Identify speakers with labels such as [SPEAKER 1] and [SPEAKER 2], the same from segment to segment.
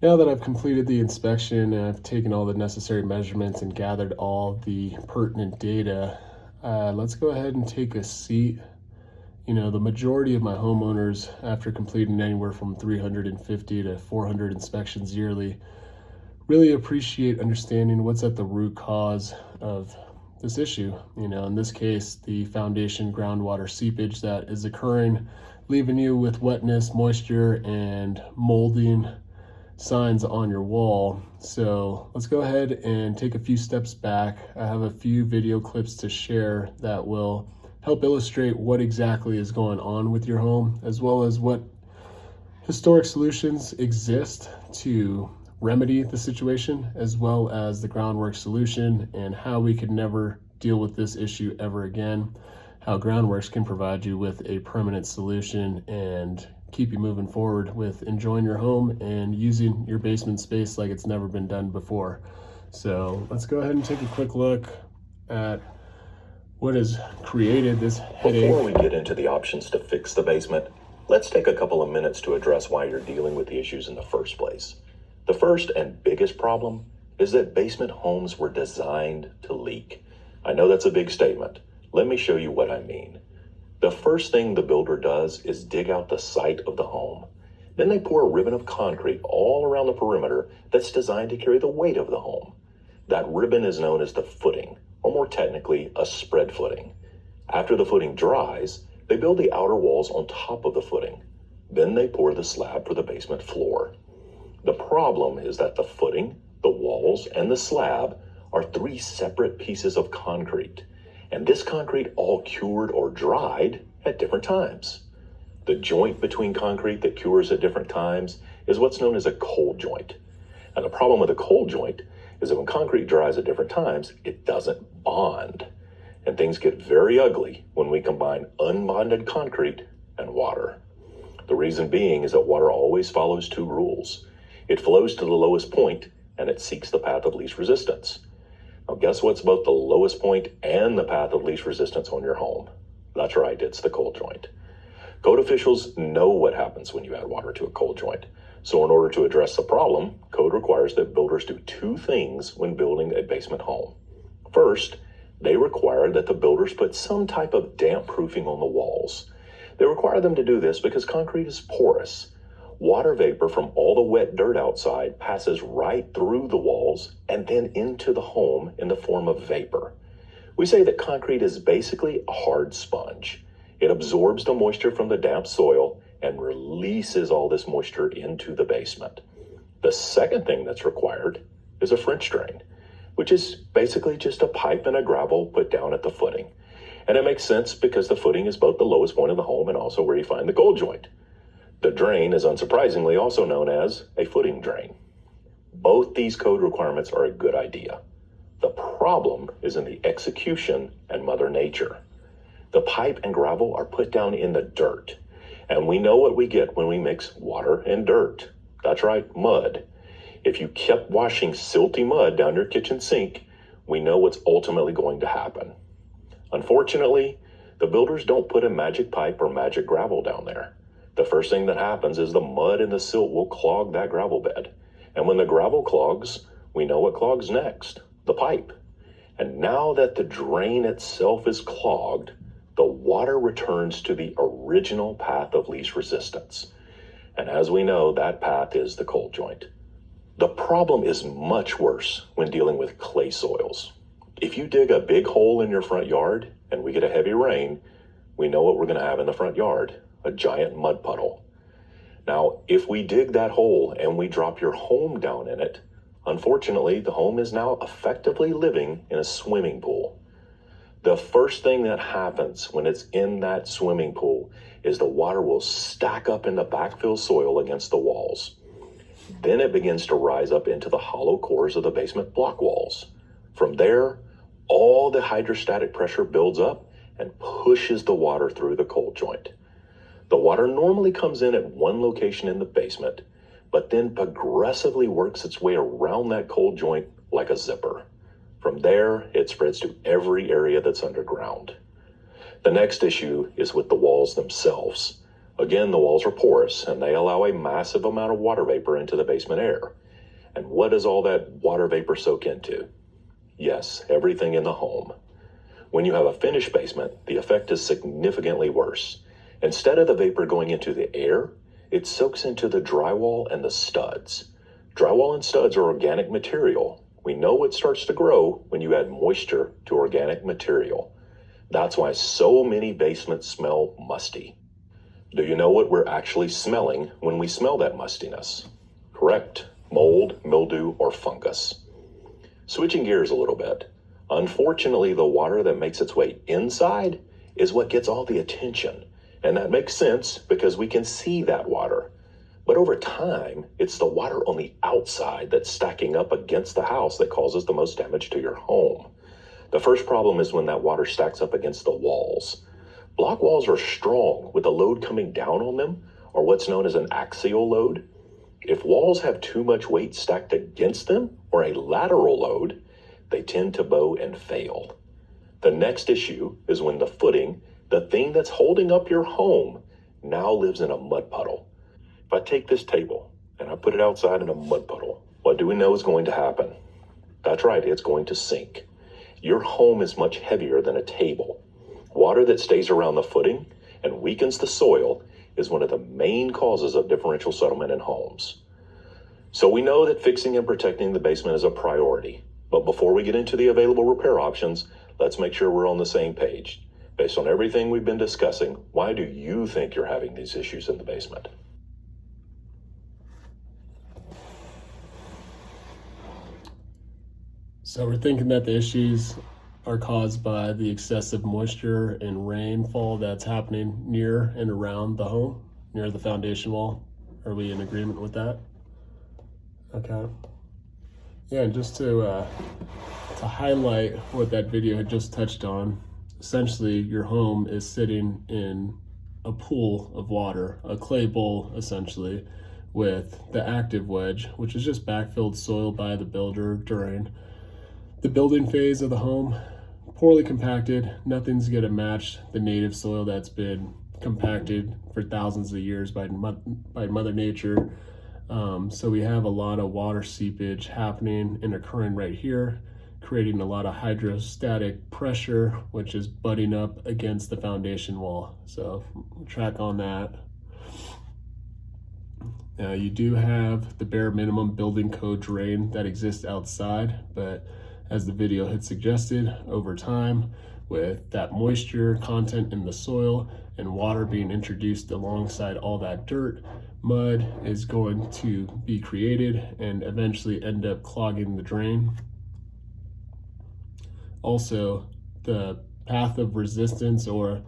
[SPEAKER 1] Now that I've completed the inspection and I've taken all the necessary measurements and gathered all the pertinent data, let's go ahead and take a seat. The majority of my homeowners, after completing anywhere from 350 to 400 inspections yearly, really appreciate understanding what's at the root cause of this issue. In this case, the foundation groundwater seepage that is occurring, leaving you with wetness, moisture, and molding signs on your wall. So let's go ahead and take a few steps back. I have a few video clips to share that will help illustrate what exactly is going on with your home, as well as what historic solutions exist to remedy the situation, as well as the groundwork solution and how we could never deal with this issue ever again, how Groundworks can provide you with a permanent solution and keep you moving forward with enjoying your home and using your basement space like it's never been done before. So let's go ahead and take a quick look at what has created this headache.
[SPEAKER 2] Before we get into the options to fix the basement, let's take a couple of minutes to address why you're dealing with the issues in the first place. The first and biggest problem is that basement homes were designed to leak. I know that's a big statement. Let me show you what I mean. The first thing the builder does is dig out the site of the home. Then they pour a ribbon of concrete all around the perimeter that's designed to carry the weight of the home. That ribbon is known as the footing, or more technically, a spread footing. After the footing dries, they build the outer walls on top of the footing. Then they pour the slab for the basement floor. The problem is that the footing, the walls, and the slab are three separate pieces of concrete. And this concrete all cured or dried at different times. The joint between concrete that cures at different times is what's known as a cold joint. And the problem with a cold joint is that when concrete dries at different times, it doesn't bond. And things get very ugly when we combine unbonded concrete and water. The reason being is that water always follows two rules. It flows to the lowest point and it seeks the path of least resistance. Now, guess what's both the lowest point and the path of least resistance on your home? That's right, it's the cold joint. Code officials know what happens when you add water to a cold joint. So in order to address the problem, code requires that builders do two things when building a basement home. First, they require that the builders put some type of damp proofing on the walls. They require them to do this because concrete is porous. Water vapor from all the wet dirt outside passes right through the walls and then into the home in the form of vapor. We say that concrete is basically a hard sponge. It absorbs the moisture from the damp soil and releases all this moisture into the basement. The second thing that's required is a French drain, which is basically just a pipe and a gravel put down at the footing. And it makes sense because the footing is both the lowest point of the home and also where you find the cold joint. The drain is unsurprisingly also known as a footing drain. Both these code requirements are a good idea. The problem is in the execution and Mother Nature. The pipe and gravel are put down in the dirt, and we know what we get when we mix water and dirt. That's right, mud. If you kept washing silty mud down your kitchen sink, we know what's ultimately going to happen. Unfortunately, the builders don't put a magic pipe or magic gravel down there. The first thing that happens is the mud and the silt will clog that gravel bed. And when the gravel clogs, we know what clogs next, the pipe. And now that the drain itself is clogged, the water returns to the original path of least resistance. And as we know, that path is the cold joint. The problem is much worse when dealing with clay soils. If you dig a big hole in your front yard and we get a heavy rain, we know what we're going to have in the front yard. A giant mud puddle. Now, if we dig that hole and we drop your home down in it, unfortunately, the home is now effectively living in a swimming pool. The first thing that happens when it's in that swimming pool is the water will stack up in the backfill soil against the walls. Then it begins to rise up into the hollow cores of the basement block walls. From there, all the hydrostatic pressure builds up and pushes the water through the cold joint. The water normally comes in at one location in the basement, but then progressively works its way around that cold joint like a zipper. From there, it spreads to every area that's underground. The next issue is with the walls themselves. Again, the walls are porous and they allow a massive amount of water vapor into the basement air. And what does all that water vapor soak into? Yes, everything in the home. When you have a finished basement, the effect is significantly worse. Instead of the vapor going into the air, it soaks into the drywall and the studs. Drywall and studs are organic material. We know it starts to grow when you add moisture to organic material. That's why so many basements smell musty. Do you know what we're actually smelling when we smell that mustiness? Correct, mold, mildew, or fungus. Switching gears a little bit. Unfortunately, the water that makes its way inside is what gets all the attention. And that makes sense because we can see that water. But over time, it's the water on the outside that's stacking up against the house that causes the most damage to your home. The first problem is when that water stacks up against the walls. Block walls are strong with a load coming down on them, or what's known as an axial load. If walls have too much weight stacked against them, or a lateral load, they tend to bow and fail. The next issue is when the footing, the thing that's holding up your home, now lives in a mud puddle. If I take this table and I put it outside in a mud puddle, what do we know is going to happen? That's right, it's going to sink. Your home is much heavier than a table. Water that stays around the footing and weakens the soil is one of the main causes of differential settlement in homes. So we know that fixing and protecting the basement is a priority. But before we get into the available repair options, let's make sure we're on the same page. Based on everything we've been discussing, why do you think you're having these issues in the basement?
[SPEAKER 1] So we're thinking that the issues are caused by the excessive moisture and rainfall that's happening near and around the home, near the foundation wall. Are we in agreement with that? Okay. Yeah, and just to highlight what that video had just touched on, essentially your home is sitting in a pool of water, a clay bowl essentially, with the active wedge, which is just backfilled soil by the builder during the building phase of the home. Poorly compacted, nothing's gonna match the native soil that's been compacted for thousands of years by Mother Nature. So we have a lot of water seepage happening and occurring right here, creating a lot of hydrostatic pressure, which is butting up against the foundation wall. So track on that. Now you do have the bare minimum building code drain that exists outside, but as the video had suggested, over time, with that moisture content in the soil and water being introduced alongside all that dirt, mud is going to be created and eventually end up clogging the drain. Also, the path of resistance, or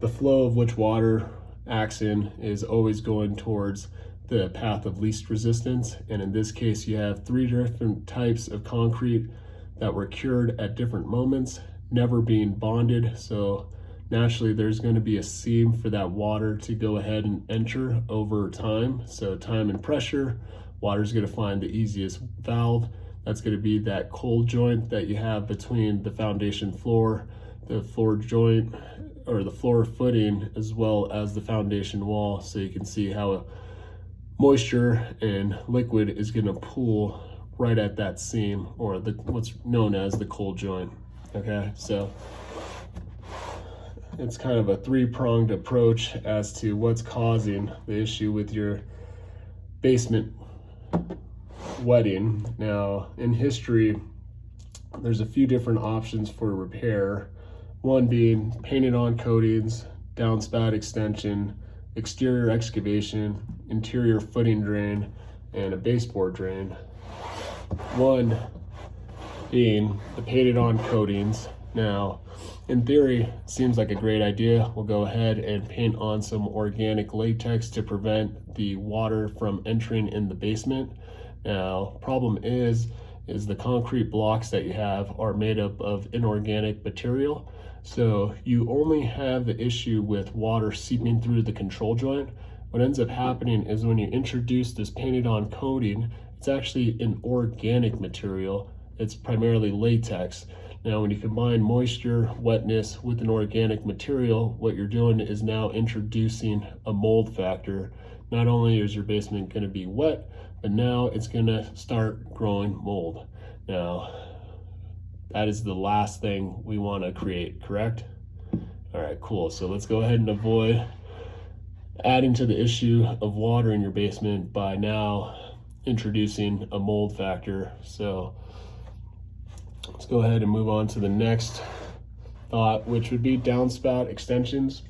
[SPEAKER 1] the flow of which water acts in, is always going towards the path of least resistance. And in this case, you have 3 different types of concrete that were cured at different moments, never being bonded. So naturally there's going to be a seam for that water to go ahead and enter over time. So time and pressure, water's going to find the easiest valve. That's going to be that cold joint that you have between the foundation floor, the floor joint, or the floor footing, as well as the foundation wall. So you can see how moisture and liquid is going to pool right at that seam, or what's known as the cold joint. Okay, so it's kind of a 3-pronged approach as to what's causing the issue with your basement wetting. Now, in history, there's a few different options for repair. One being painted on coatings, downspout extension, exterior excavation, interior footing drain, and a baseboard drain. One being the painted on coatings. Now, in theory, seems like a great idea. We'll go ahead and paint on some organic latex to prevent the water from entering in the basement. Now, problem is the concrete blocks that you have are made up of inorganic material. So you only have the issue with water seeping through the control joint. What ends up happening is when you introduce this painted on coating, it's actually an organic material. It's primarily latex. Now, when you combine moisture, wetness with an organic material, what you're doing is now introducing a mold factor. Not only is your basement going to be wet, but now it's going to start growing mold. Now, that is the last thing we want to create, correct? All right, cool. So let's go ahead and avoid adding to the issue of water in your basement by now introducing a mold factor. So let's go ahead and move on to the next thought, which would be downspout extensions.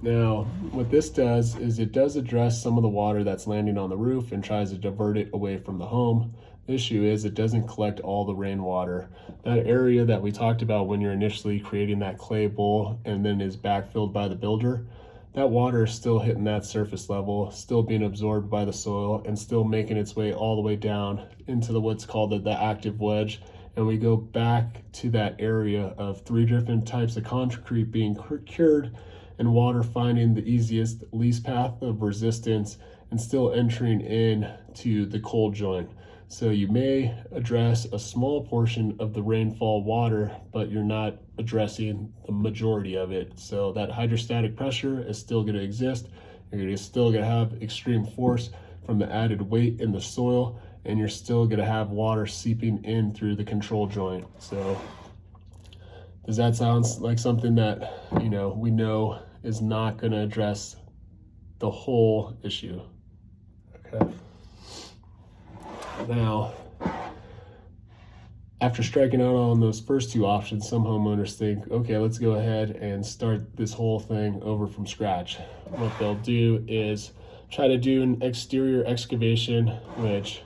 [SPEAKER 1] Now, what this does is it does address some of the water that's landing on the roof and tries to divert it away from the home. The issue is it doesn't collect all the rainwater. That area that we talked about when you're initially creating that clay bowl and then is backfilled by the builder, that water is still hitting that surface level, still being absorbed by the soil, and still making its way all the way down into what's called the active wedge. And we go back to that area of 3 different types of concrete being cured and water finding the easiest, least path of resistance and still entering in to the cold joint. So you may address a small portion of the rainfall water, but you're not addressing the majority of it. So that hydrostatic pressure is still going to exist. You're still going to have extreme force from the added weight in the soil, and you're still going to have water seeping in through the control joint. So does that sound like something that, we know is not going to address the whole issue? Okay. Now, after striking out on those first 2 options, some homeowners think, okay, let's go ahead and start this whole thing over from scratch. What they'll do is try to do an exterior excavation, which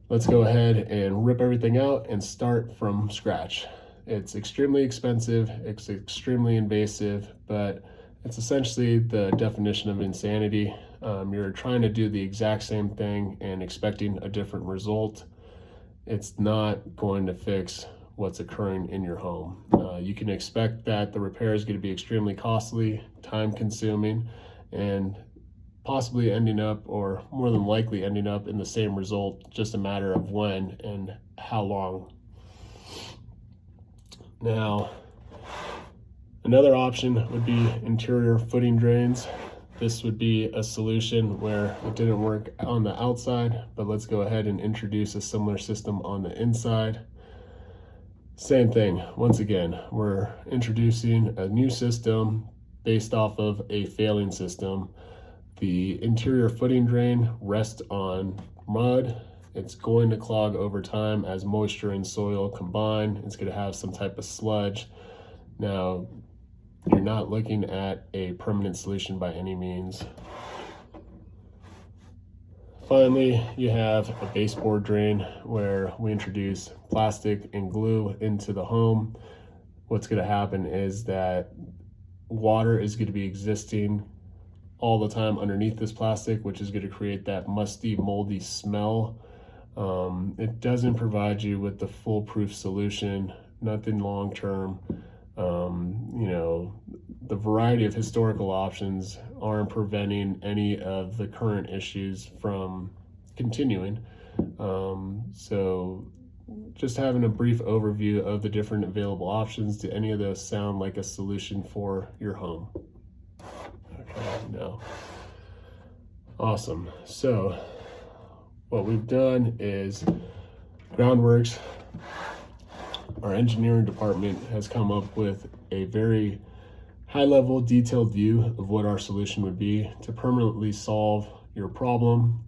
[SPEAKER 1] let's go ahead and rip everything out and start from scratch. It's extremely expensive, it's extremely invasive, but it's essentially the definition of insanity. You're trying to do the exact same thing and expecting a different result. It's not going to fix what's occurring in your home. You can expect that the repair is going to be extremely costly, time consuming, and possibly ending up, or more than likely ending up in the same result, just a matter of when and how long. Now, another option would be interior footing drains. This would be a solution where it didn't work on the outside, but let's go ahead and introduce a similar system on the inside. Same thing, once again, we're introducing a new system based off of a failing system. The interior footing drain rests on mud. It's going to clog over time as moisture and soil combine. It's going to have some type of sludge. Now, you're not looking at a permanent solution by any means. Finally, you have a baseboard drain where we introduce plastic and glue into the home. What's going to happen is that water is going to be existing all the time underneath this plastic, which is going to create that musty, moldy smell. It doesn't provide you with the foolproof solution, nothing long-term. The variety of historical options aren't preventing any of the current issues from continuing. So just having a brief overview of the different available options, do any of those sound like a solution for your home? Okay, no. Awesome. So what we've done is Groundworks, our engineering department, has come up with a very high-level, detailed view of what our solution would be to permanently solve your problem